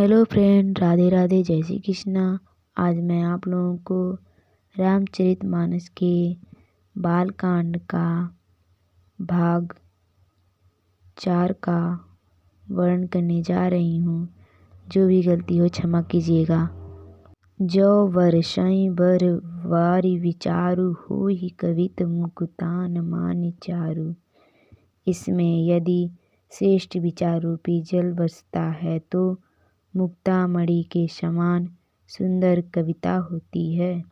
Hello friend, Radhe Radhe, जय श्री कृष्णा। आज मैं आप लोगों को रामचरितमानस के बालकांड का भाग 4 का वर्णन करने जा रही हूँ। जो भी गलती हो क्षमा कीजिएगा। जो वर्षई बर वारि विचारु होहि कवित मुकुतान मान चारु। इसमें यदि श्रेष्ठ विचार रूपी जल बरसता है तो मुक्तामणि के समान सुंदर कविता होती है।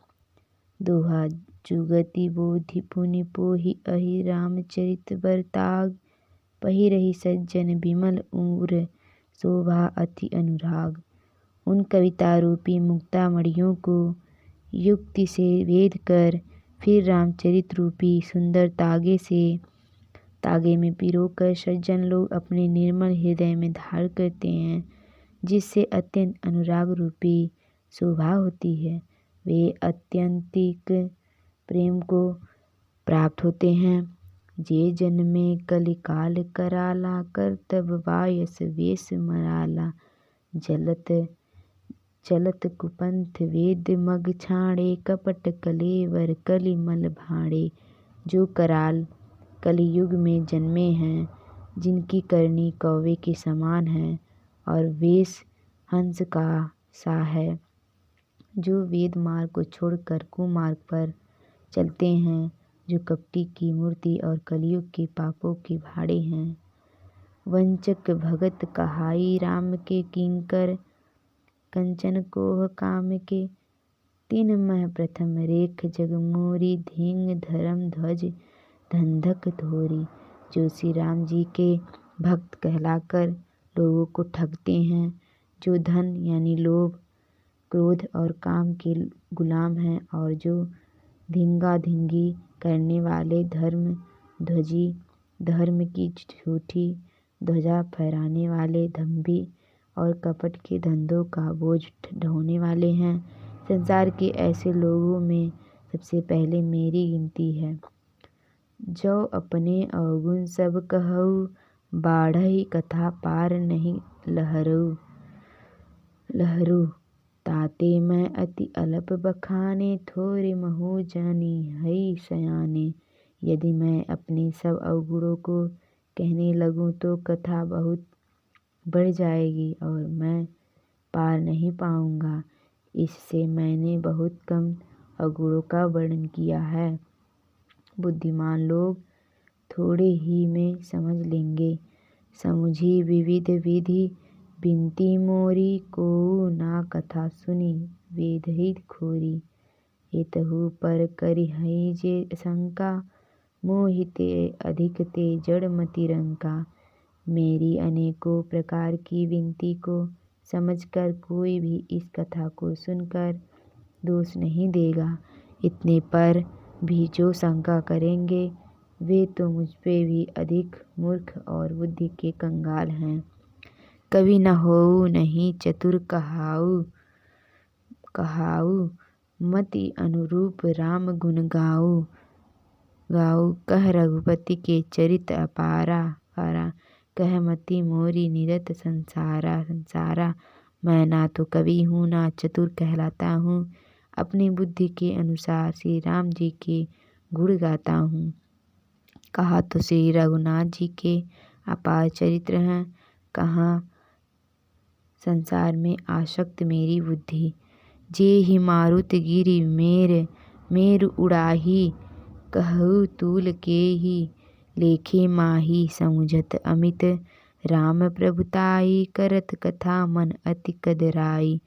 दोहा जुगति बोधि पुनि पोहि अहि रामचरित बरताग। पहिरहि सज्जन विमल उर शोभा अति अनुराग। उन कविता रूपी मुक्तामणियों को युक्ति से वेद कर फिर रामचरित रूपी सुंदर तागे में पिरोकर सज्जन लोग अपने निर्मल हृदय में धारण करते हैं, जिससे अत्यंत अनुराग रूपी शोभा होती है। वे अत्यंतिक प्रेम को प्राप्त होते हैं। जे जन्मे कलिकाल कराला करतब वायस वेश मराला। चलत कुपंथ वेद मग छाड़े कपट कलेवर कलिमल भाड़े। जो कराल कलियुग में जन्मे हैं, जिनकी करनी कौवे के समान है और वेश हंस का सा है, जो वेद मार्ग को छोड़कर कुमार्ग पर चलते हैं, जो कपटी की मूर्ति और कलयुग के पापों के भाड़े हैं। वंचक भगत कहाई राम के किंकर कंचन कोह काम के। तीन मह प्रथम रेख जगमोरी धींग धर्म ध्वज धंधक धोरी। जो श्री राम जी के भक्त कहलाकर लोगों को ठगते हैं, जो धन यानी लोभ, क्रोध और काम के गुलाम हैं, और जो धींगा धींगी करने वाले धर्म की झूठी ध्वजा फहराने वाले दंभी और कपट के धंधों का बोझ ढोने वाले हैं। संसार के ऐसे लोगों में सबसे पहले मेरी गिनती है। जो अपने अवगुण सब कहऊ, बाढ़ई कथा पार नहीं लहरू। ताते मैं अति अल्प बखाने, थोरे महु जानी हई सयाने। यदि मैं अपने सब अवगुणों को कहने लगूं तो कथा बहुत बढ़ जाएगी और मैं पार नहीं पाऊंगा। इससे मैंने बहुत कम अवगुणों का वर्णन किया है। बुद्धिमान लोग थोड़े ही में समझ लेंगे। समुझी विविध विधि बिनती मोरी, को ना कथा सुनी वेदहि खोरी। एतहु पर करिहई जे शंका, मोहिते अधिक ते जड़मति रंका। मेरी अनेकों प्रकार की विनती को समझकर कोई भी इस कथा को सुनकर दोष नहीं देगा। इतने पर भी जो शंका करेंगे वे तो मुझ पे भी अधिक मूर्ख और बुद्धि के कंगाल हैं। कवि न होऊ नहीं चतुर कहाऊ, मति अनुरूप राम गुण गाऊ। कह रघुपति के चरित अपारा, कह मति मोरी निरत संसारा। मैं ना तो कवि हूँ ना चतुर कहलाता हूँ। अपनी बुद्धि के अनुसार श्री राम जी के गुण गाता हूँ। कहा तो श्री रघुनाथ जी के अपार चरित्र हैं, कहाँ संसार में आसक्त मेरी बुद्धि। जे ही मारुत गिरि मेर उड़ाही, कहु तूल के ही लेखे माही। समुझत अमित राम प्रभुताई, करत कथा मन अति कदराई।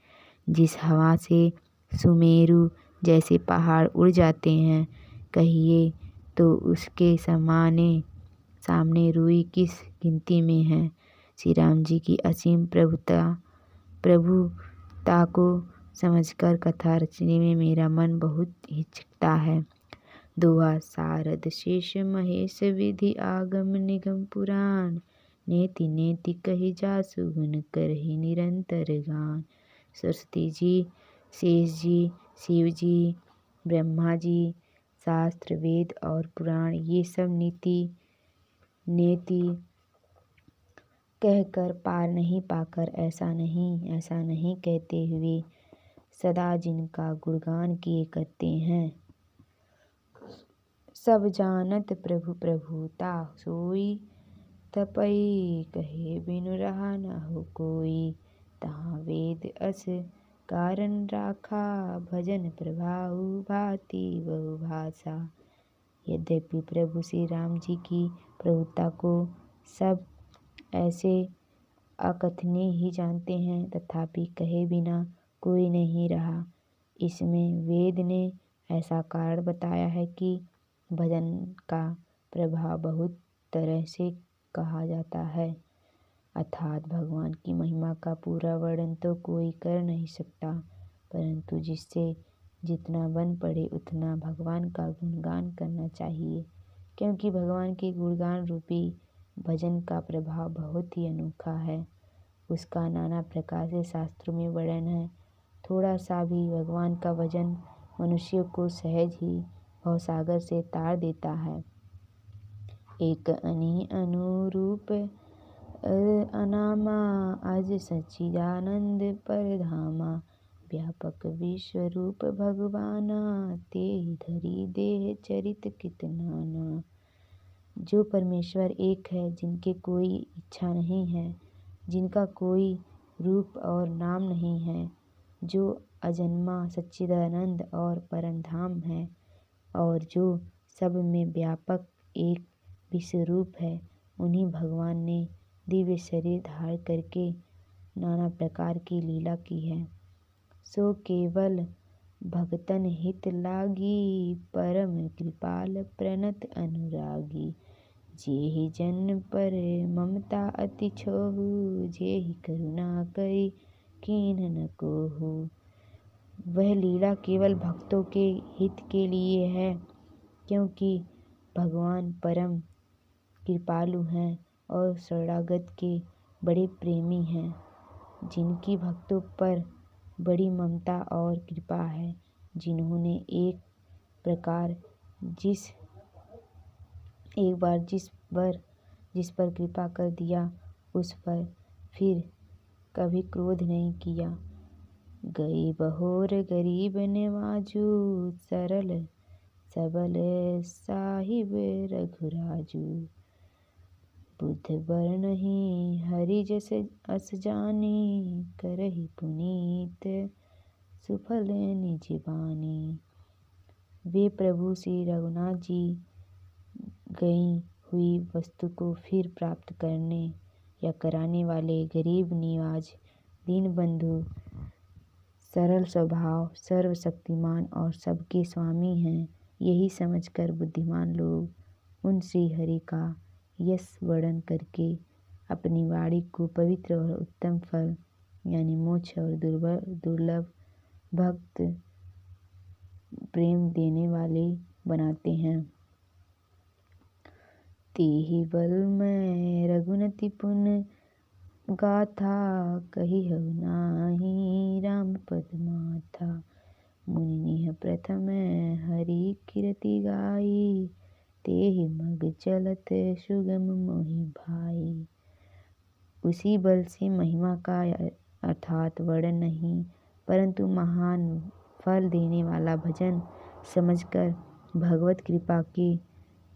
जिस हवा से सुमेरु जैसे पहाड़ उड़ जाते हैं, कहिए तो उसके सामने रुई किस गिनती में है। श्री राम जी की असीम प्रभुता को समझकर कथा रचने में मेरा मन बहुत हिचकता है। दोहा सारद शेष महेश विधि आगम निगम पुराण। नेति नेति कहि जासु गुण करहि निरंतर गान। सरस्वती जी, शेष जी, शिव जी, ब्रह्मा जी, शास्त्र, वेद और पुराण ये सब नेति कहकर पार नहीं पाकर ऐसा नहीं कहते हुए सदा जिनका गुणगान किए करते हैं। सब जानत प्रभु प्रभुता सोई, तपई कहे बिनु रहा न हो कोई। तहाँ वेद अस कारण राखा, भजन प्रभाऊ भांति बहु भाषा। यद्यपि प्रभु श्री राम जी की प्रभुता को सब ऐसे अकथनीय ही जानते हैं, तथापि कहे बिना कोई नहीं रहा। इसमें वेद ने ऐसा कारण बताया है कि भजन का प्रभाव बहुत तरह से कहा जाता है, अर्थात भगवान की महिमा का पूरा वर्णन तो कोई कर नहीं सकता, परंतु जिससे जितना बन पड़े उतना भगवान का गुणगान करना चाहिए, क्योंकि भगवान के गुणगान रूपी भजन का प्रभाव बहुत ही अनोखा है। उसका नाना प्रकार से शास्त्रों में वर्णन है। थोड़ा सा भी भगवान का भजन मनुष्य को सहज ही भवसागर से तार देता है। एक अनि अनुरूप अनामा, अज सच्चिदानंद परधामा। व्यापक विश्वरूप भगवाना, तेहि धरि देह चरित कितनाना। जो परमेश्वर एक है, जिनके कोई इच्छा नहीं है, जिनका कोई रूप और नाम नहीं है, जो अजन्मा सच्चिदानंद और परमधाम है, और जो सब में व्यापक एक विश्वरूप है, उन्हीं भगवान ने दिव्य शरीर धारण करके नाना प्रकार की लीला की है। सो केवल भगतन हित लागी, परम कृपाल प्रणत अनुरागी। जेहि जन पर ममता अति छोहु, जेहि करुणा करी कीन्ह न कोहु। वह लीला केवल भक्तों के हित के लिए है, क्योंकि भगवान परम कृपालु हैं और शरणागत के बड़े प्रेमी हैं, जिनकी भक्तों पर बड़ी ममता और कृपा है, जिन्होंने एक बार जिस पर कृपा कर दिया, उस पर फिर कभी क्रोध नहीं किया। गई बहोर गरीब नवाजू, सरल सबल साहिब रघुराजू। बुद्ध बरनहि हरि जस अस जानी, करहि पुनीत सुफल निज बानी। वे प्रभु श्री रघुनाथ जी गई हुई वस्तु को फिर प्राप्त करने या कराने वाले गरीब निवाज, दीनबंधु, सरल स्वभाव, सर्वशक्तिमान और सबके स्वामी हैं। यही समझकर बुद्धिमान लोग उन श्री हरि का यश वर्णन करके अपनी वाणी को पवित्र और उत्तम फल यानी मोक्ष और दुर्लभ भक्त प्रेम देने वाले बनाते हैं। तेहि बल मैं रघुनति पुन गाथा, कहिहउ नाहि राम पद माथा। मुनि निह प्रथम हरि कीरति गाई, तेहि मग चलत सुगम मोहि भाई। उसी बल से महिमा का अर्थात वर्णन नहीं, परंतु महान फल देने वाला भजन समझकर भगवत कृपा के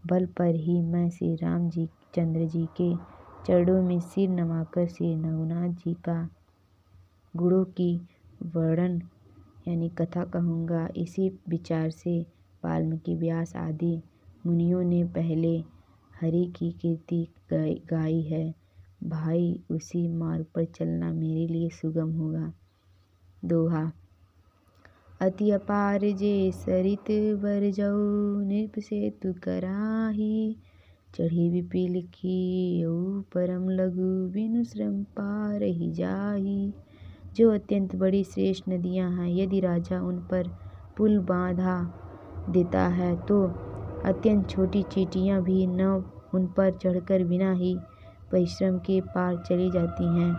बल पर ही मैं श्री राम जी चंद्र जी के चरणों में सिर नवाकर श्री रघुनाथ जी का गुणों की वर्णन यानी कथा कहूँगा। इसी विचार से वाल्मीकि व्यास आदि मुनियों ने पहले हरि की कीर्ति गाई है। भाई, उसी मार्ग पर चलना मेरे लिए सुगम होगा। दोहा। अति अपार जे सरित बर जाऊ, नृप सेतु कराही। चढ़ी विपिल की परम लघु, बिनु श्रम पार ही जाही। जो अत्यंत बड़ी श्रेष्ठ नदियाँ हैं, यदि राजा उन पर पुल बांधा देता है तो अत्यंत छोटी चींटियाँ भी न उन पर चढ़कर बिना ही परिश्रम के पार चली जाती हैं।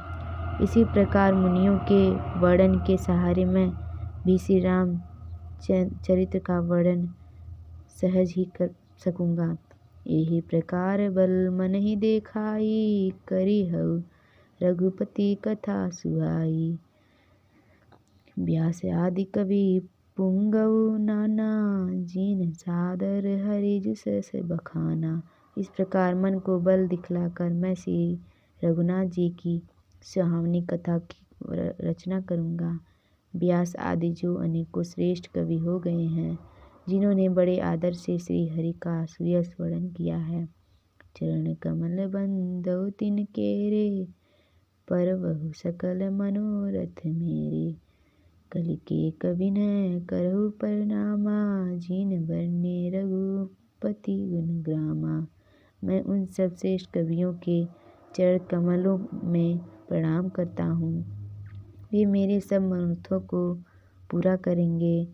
इसी प्रकार मुनियों के वर्णन के सहारे मैं भी श्री राम चरित्र का वर्णन सहज ही कर सकूँगा। यही प्रकार बल मन ही देखाई, करी हऊ रघुपति कथा सुहाई। व्यास आदि कवि पुंगव नाना, जिन सादर हरि जस बखाना। इस प्रकार मन को बल दिखलाकर मैं श्री रघुनाथ जी की सुहावनी कथा की रचना करूँगा। व्यास आदि जो अनेकों श्रेष्ठ कवि हो गए हैं, जिन्होंने बड़े आदर से श्री हरि का सुयश वर्णन किया है। चरण कमल बंदो तिनके रे, परवहु सकल मनोरथ मेरे। कलि के कवि न करहु प्रणामा, जिन बरने रघुपति गुण ग्रामा। मैं उन सब श्रेष्ठ कवियों के चरण कमलों में प्रणाम करता हूँ। वे मेरे सब मनोरथों को पूरा करेंगे।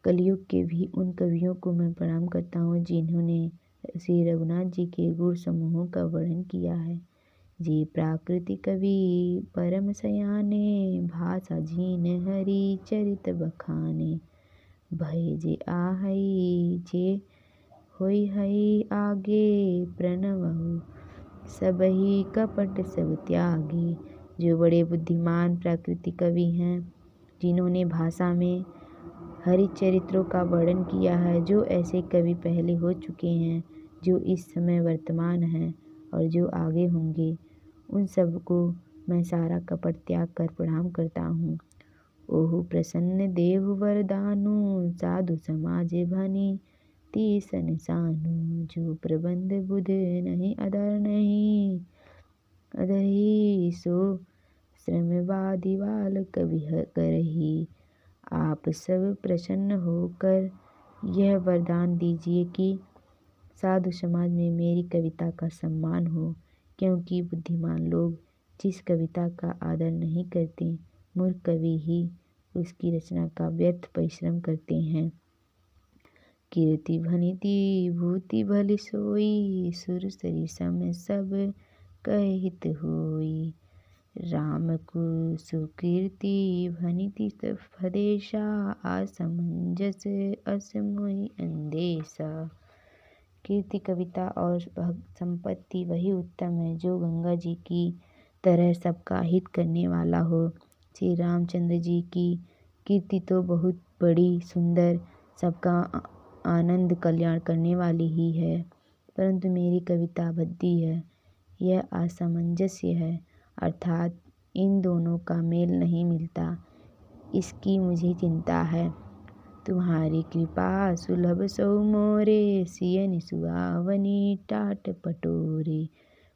कलयुग के भी उन कवियों को मैं प्रणाम करता हूँ, जिन्होंने श्री रघुनाथ जी के गुण समूहों का वर्णन किया है। जे प्राकृति कवि परम सयाने, भाषा जिन हरि चरित बखाने। भय जे आहई जे होई हई आगे, प्रणवहु सबहि कपट सब त्यागे। जो बड़े बुद्धिमान प्राकृतिक कवि हैं, जिन्होंने भाषा में हरिचरित्रों का वर्णन किया है, जो ऐसे कवि पहले हो चुके हैं, जो इस समय वर्तमान हैं और जो आगे होंगे, उन सबको मैं सारा कपट त्याग कर प्रणाम करता हूँ। ओहु प्रसन्न देहु वरदानु, साधु समाज भनी तीसन सानु। जो प्रबंध बुध नहीं अधर नहीं, अधही सो श्रमवादी बाल कवि करही। आप सब प्रसन्न होकर यह वरदान दीजिए कि साधु समाज में मेरी कविता का सम्मान हो, क्योंकि बुद्धिमान लोग जिस कविता का आदर नहीं करते, मूर्ख कवि ही उसकी रचना का व्यर्थ परिश्रम करते हैं। कीर्ति भनिति भूति भली सोई, सुर सरी सम सब कहित होई। राम को सुकीर्ति भनिति फदेशा, असमंजस अस मोहि अंदेशा। कीर्ति कविता और संपत्ति वही उत्तम है जो गंगा जी की तरह सबका हित करने वाला हो। श्री रामचंद्र जी की कीर्ति तो बहुत बड़ी सुंदर, सबका आनंद कल्याण करने वाली ही है, परंतु मेरी कविता भद्दी है। यह असामंजस्य है, अर्थात इन दोनों का मेल नहीं मिलता, इसकी मुझे चिंता है। तुम्हारी कृपा सुलभ सो मोरे, सियन सुहावनी टाट पटोरे।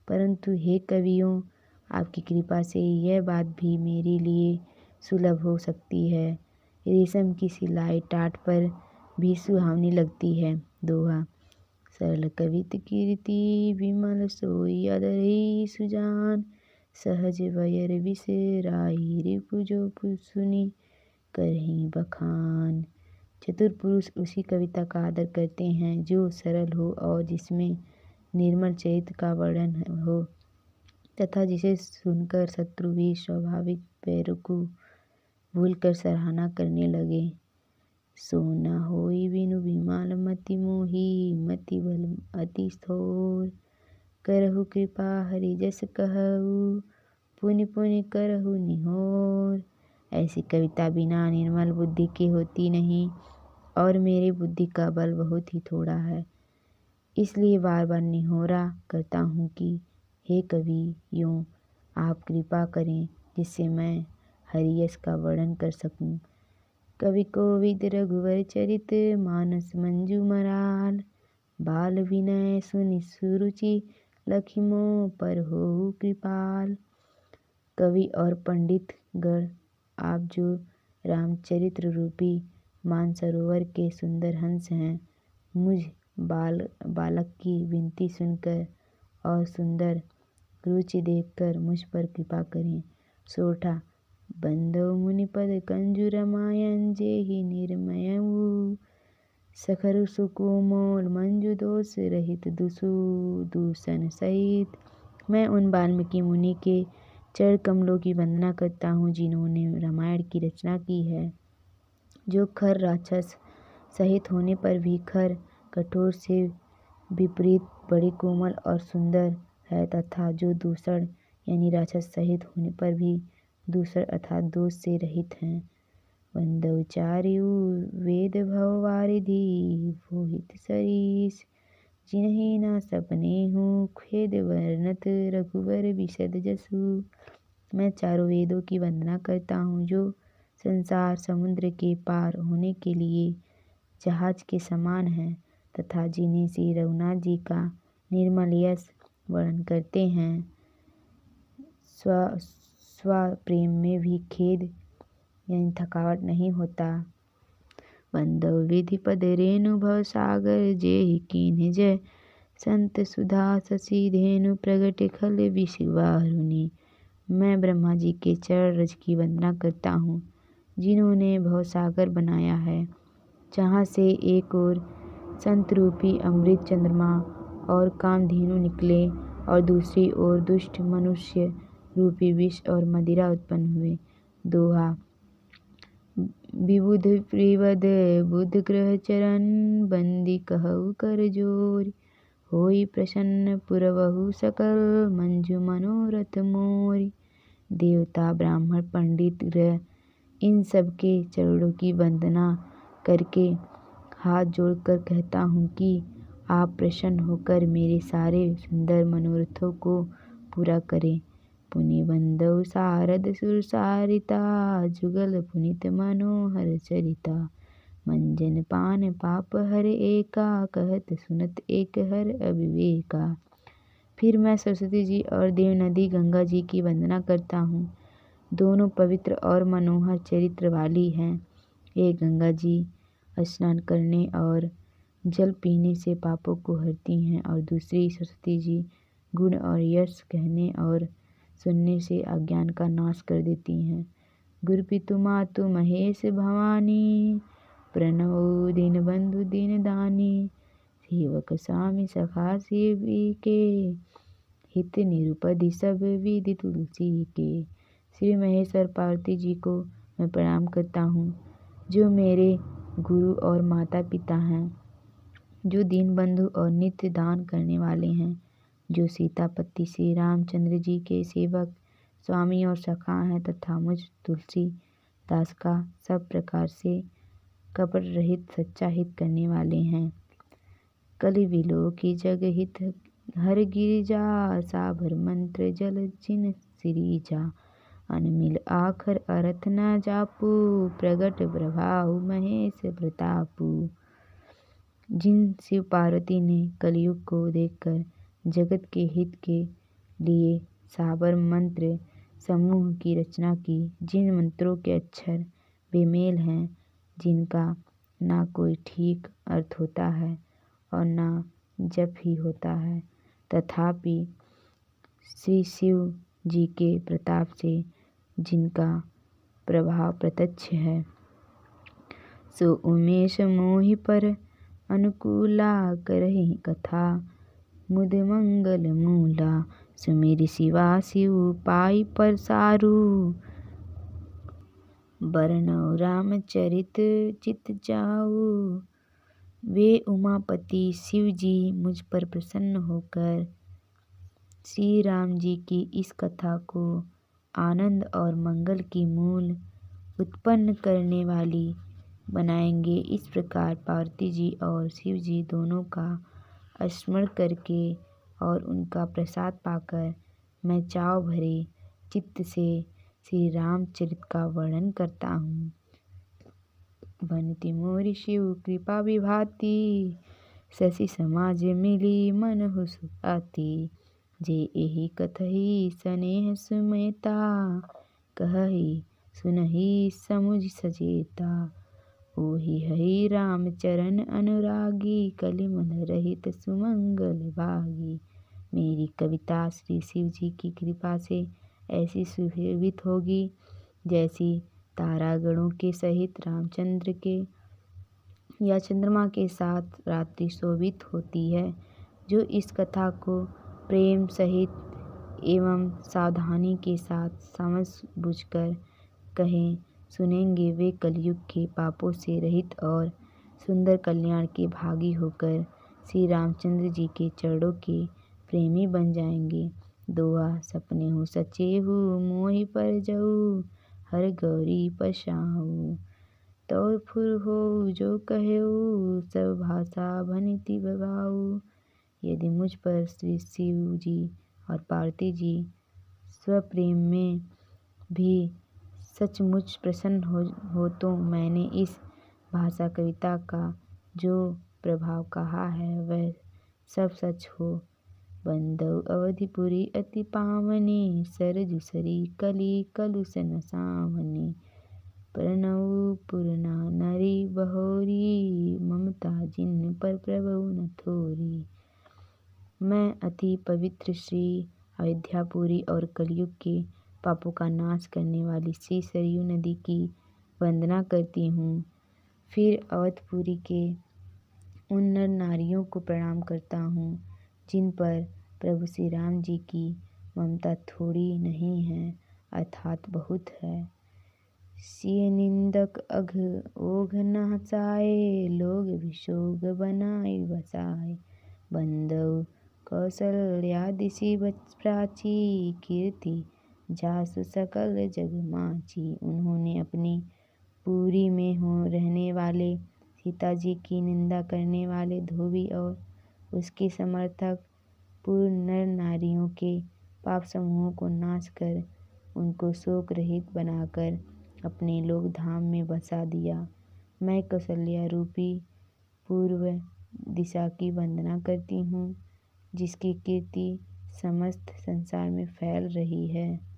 परंतु हे कवियों, आपकी कृपा से यह बात भी मेरे लिए सुलभ हो सकती है। रेशम की सिलाई टाट पर भी सुहावनी लगती है। दोहा। सरल कवित कीर्ति विमल सोई, अधरही सुजान सहज वयर विसराई। रिपु जो सुनी करही बखान। चतुर पुरुष उसी कविता का आदर करते हैं जो सरल हो और जिसमें निर्मल चरित्र का वर्णन हो, तथा जिसे सुनकर शत्रु भी स्वाभाविक पैरों को भूलकर सराहना करने लगे। सोना होई बिनु विमल मति मोही, मति बल अति थोर। करहु कृपा हरि जस कहऊ, पुनि पुनि करहु निहोर। ऐसी कविता बिना निर्मल बुद्धि के होती नहीं, और मेरी बुद्धि का बल बहुत ही थोड़ा है। इसलिए बार बार निहोरा करता हूँ कि हे कवियों, आप कृपा करें जिससे मैं हरियश का वर्णन कर सकूं। कवि कोविद रघुवर चरित, मानस मंजू मराल। बाल विनय सुनि सुरुचि, लखिमो पर हो कृपाल। कवि और पंडित गण, आप जो रामचरित्र रूपी मानसरोवर के सुंदर हंस हैं, मुझ बालक की विनती सुनकर और सुंदर रुचि देखकर मुझ पर कृपा करें। सोठा। बंधव मुनिपद कंजु रमायन, जेहि निर्मयऊ। सखरु सुकोमल मंजु, दोष रहित दुसु दूषण सहित। मैं उन वाल्मीकि मुनि के चरण कमलों की वंदना करता हूँ, जिन्होंने रामायण की रचना की है, जो खर राक्षस सहित होने पर भी खर कठोर से विपरीत बड़े कोमल और सुंदर है, तथा जो दूषण यानी राक्षस सहित होने पर भी दूसर अर्थात दोष से रहित हैं। वंदौचार्यु वेद भव वारिधि भोहित सरीस जिन्हें न सपने हूँ खेद वर्णत रघुवर विशद जसु। मैं चारों वेदों की वंदना करता हूँ जो संसार समुद्र के पार होने के लिए जहाज के समान है तथा जिन्हें श्री रघुनाथ जी का निर्मल यश वर्णन करते हैं। स्व प्रेम में भी खेद यानी थकावट नहीं होता। बंदव विधि पद रेणु भव सागर जेहि कीन्ह जय संत सुधा शशि धेनु प्रगट खल विषवारुणि। मैं ब्रह्मा जी के चरण रज की वंदना करता हूँ जिन्होंने भवसागर बनाया है जहाँ से एक ओर संत रूपी अमृत चंद्रमा और कामधेनु निकले और दूसरी ओर दुष्ट मनुष्य रूपी विष और मदिरा उत्पन्न हुए। दोहा विबुध प्रिवद बुध ग्रह चरण बंदी कहु कर जोर होई प्रसन्न पुरवहु सकल मंजू मनोरथ मोरी। देवता ब्राह्मण पंडित ग्रह इन सब के चरणों की वंदना करके हाथ जोड़कर कहता हूँ कि आप प्रसन्न होकर मेरे सारे सुंदर मनोरथों को पूरा करें। पुनि बंदौ शारद सुर सारिता जुगल पुनित मनोहर चरिता मंजन पान पाप हर एका कहत सुनत एक हर अविवेका। फिर मैं सरस्वती जी और देव नदी गंगा जी की वंदना करता हूँ। दोनों पवित्र और मनोहर चरित्र वाली हैं। ये गंगा जी स्नान करने और जल पीने से पापों को हरती हैं और दूसरी सरस्वती जी गुण और यश कहने और सुनने से अज्ञान का नाश कर देती हैं। गुरुपितु मातु महेश भवानी प्रणवो दीन बंधु दीन दानी सेवक स्वामी सखा सेवी के हित निरुपधि सब विधि तुलसी के। श्री महेश और पार्वती जी को मैं प्रणाम करता हूँ जो मेरे गुरु और माता पिता हैं, जो दीन बंधु और नित्य दान करने वाले हैं, जो सीतापति श्री रामचंद्र जी के सेवक स्वामी और सखा हैं तथा मुझ तुलसी दास का सब प्रकार से कपट रहित सच्चा हित करने वाले हैं। कलि विलो की जग हित हर गिरिजा साभर मंत्र जल जिन सिरिजा अनमिल आखर अर्थ न जापू प्रगट प्रभाव महेश प्रतापू। जिन शिव पार्वती ने कलयुग को देखकर जगत के हित के लिए साबर मंत्र समूह की रचना की, जिन मंत्रों के अक्षर बेमेल हैं, जिनका ना कोई ठीक अर्थ होता है और ना जप ही होता है, तथापि श्री शिव जी के प्रताप से जिनका प्रभाव प्रत्यक्ष है, सो उमेश मोहि पर अनुकूला करहि कथा मुद मंगल मूला सुमिर शिवा शिव पाई पर सारू बरनौ रामचरित चित जाऊ। वे उमापति शिव जी मुझ पर प्रसन्न होकर श्री राम जी की इस कथा को आनंद और मंगल की मूल उत्पन्न करने वाली बनाएंगे। इस प्रकार पार्वती जी और शिव जी दोनों का स्मरण करके और उनका प्रसाद पाकर मैं चाव भरे चित्त से श्री रामचरित का वर्णन करता हूँ। बनती मोरि शिव कृपा विभाती शशि समाज मिली मन हो सुभाती जे एहि कथहि स्नेह सुमेता कहहि सुनहि समुझ सचेता ओहि हरि राम चरण अनुरागी कलिमल रहित सुमंगल भागी। मेरी कविता श्री शिव जी की कृपा से ऐसी सुशोभित होगी जैसी तारागणों के सहित रामचंद्र के या चंद्रमा के साथ रात्रि शोभित होती है। जो इस कथा को प्रेम सहित एवं सावधानी के साथ समझ बूझकर कहें सुनेंगे, वे कलयुग के पापों से रहित और सुंदर कल्याण के भागी होकर श्री रामचंद्र जी के चरणों के प्रेमी बन जाएंगे। दोहा सपने हो सचेहु मोहि पर जऊ, हर गौरी पशाऊ। तौर फुर हो जो कहेऊ, सब भाषा भनिति बभाऊ। यदि मुझ पर श्री शिव जी और पार्वती जी स्वप्रेम में भी सचमुच प्रसन्न हो तो मैंने इस भाषा कविता का जो प्रभाव कहा है वह सब सच हो। बंदौ अवधिपुरी अति पावनी, सरजु सरी कली कलुष न सावनी। प्रणव पुरना नरी बहोरी, ममता जिन पर प्रभु न थोरी। मैं अति पवित्र श्री अयोध्यापुरी और कलयुग के पापों का नाश करने वाली श्री सरयू नदी की वंदना करती हूँ। फिर अवधपुरी के उन नर नारियों को प्रणाम करता हूँ जिन पर प्रभु श्री राम जी की ममता थोड़ी नहीं है अर्थात बहुत है। सिय निंदक अघ ओघ नाचाए, लोग विशोग बनाए बसाए। बंदौ कौशल्यादिशि प्राची, कीर्ति जासु सकल जग माची। उन्होंने अपनी पुरी में रहने वाले सीता जी की निंदा करने वाले धोबी और उसके समर्थक पूर्व नर नारियों के पाप समूहों को नाश कर उनको शोक रहित बनाकर अपने लोक धाम में बसा दिया। मैं कौशल्या रूपी पूर्व दिशा की वंदना करती हूँ जिसकी कीर्ति समस्त संसार में फैल रही है।